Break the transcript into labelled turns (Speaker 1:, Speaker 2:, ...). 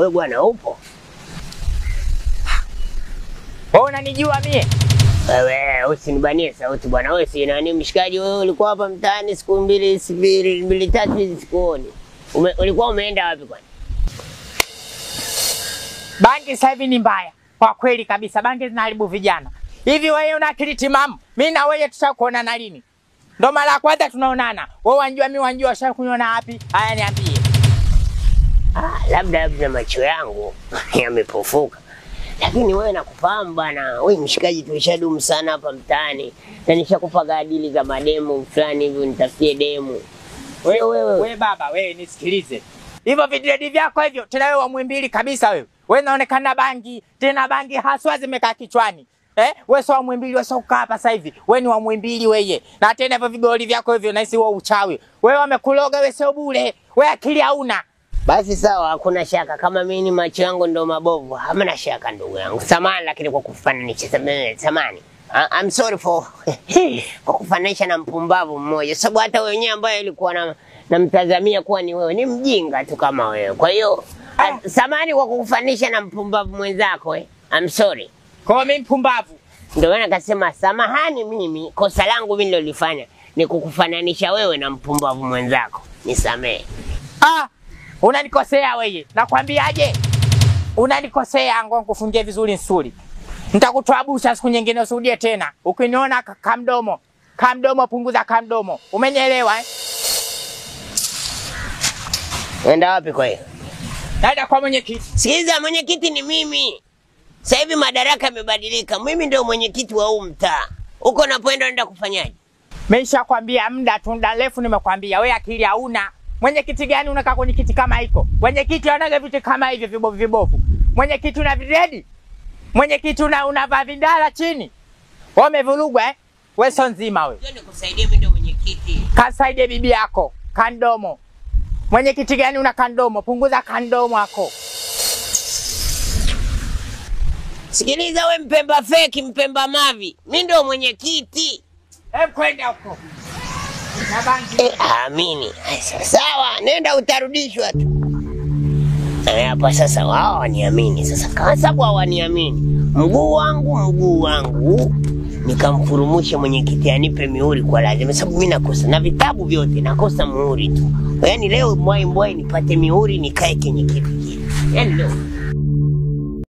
Speaker 1: wewe bwana upo?
Speaker 2: Wewe unanijua mie?
Speaker 1: Wewe usinibanie sauti bwana. Wewe si nani mshikaji wewe? Ulikuwa hapa mtaani siku mbili tatu hizi sikuoni. Ulikuwa umeenda wapi kwani?
Speaker 2: Bangi sasa hivi ni mbaya. Kwa kweli kabisa bangi zinaharibu vijana. Hivi wewe una akili timamu? Mimi na wewe tutakuonana lini? Ndo mara ya kwanza tunaonana. Wewe wanjua mimi wanjua ushakunyona wapi? Haya niambie.
Speaker 1: Labda macho yangu yamepofuka. Lakini wewe nakufahamu bwana. Wewe mshikaji tulishadumu sana hapa mtaani. Na nishakupa gadili za mademu fulani hivi nitafutie demu.
Speaker 2: Wewe baba, wewe nisikilize. Hivyo vidredi vyako hivyo, tena wewe wa Mwimbili kabisa wewe. Wewe unaonekana bangi, tena bangi haswa zimekaa kichwani. Wewe sio wa Mwimbili, wewe sio hapa sasa hivi. Wewe ni wa Mwimbili wewe. Na tena hivyo vigoli vyako hivyo naisi wewe uchawi. Wewe wamekuloga wewe sio bure. Wewe akili hauna.
Speaker 1: Basi sawa, hakuna shaka. Kama mimi ni macho yangu ndo mabovu, hamna shaka ndugu yangu. Samahani lakini kwa kufananisha samahani. I'm sorry for kwa kufananisha na mpumbavu mmoja. Sababu hata wewe wenyewe ambaye ulikuwa namtazamia kuwa ni wewe, ni mjinga tu kama wewe. Kwa hiyo samahani kwa kufananisha na mpumbavu mwenzako I'm sorry.
Speaker 2: Kwa mimi mpumbavu.
Speaker 1: Ndio maana akasema samahani, mimi kosa langu mimi nilolifanya ni kukufananisha wewe na mpumbavu mwenzako. Nisamee.
Speaker 2: Unanikosea wewe. Nakwambiaje? Unanikosea ngo kufungie vizuri nsuri. Nitakutoabusha siku nyingine usirudie tena. Ukiniona kamdomo punguza kamdomo. Umenielewa
Speaker 1: Nenda wapi kwa hiyo?
Speaker 2: Naenda kwa mwenyekiti.
Speaker 1: Sikiliza, mwenyekiti ni mimi. Sasa hivi madaraka yamebadilika. Mimi ndio mwenyekiti wa huu mtaa. Uko napoenda unaenda kufanyaje?
Speaker 2: Nimeshakwambia muda refu nimekwambia wewe akili hauna. Mwenyekiti gani unakaa kwenye kiti kama hiko? Mwenyekiti anaga vitu kama hivyo vibovu. Mwenyekiti una viredi? Mwenyekiti unavaa vindala chini? Wewe umevurugwa Wewe sio nzima wewe.
Speaker 1: Ndio nikusaidie mimi ndio mwenyekiti.
Speaker 2: Kasaidie bibi yako, kandomo. Mwenyekiti gani una kandomo? Punguza kandomo yako.
Speaker 1: Sikiliza wewe mpemba feki, mpemba mavi. Mimi ndio mwenyekiti.
Speaker 2: Kwenda huko. Na bangi.
Speaker 1: Amini. Sawa, nenda utarudishwa tu. Hapa sasa wao waniamini sasa. Kama sababu hawaniamini, mguu wangu nikamfurumusha mwenyekiti anipe mihuri kwa lazima, sababu mimi nakosa na vitabu vyote nakosa muhuri tu. Yaani leo mbwai nipate mihuri nikae kwenye kiti. Yaani leo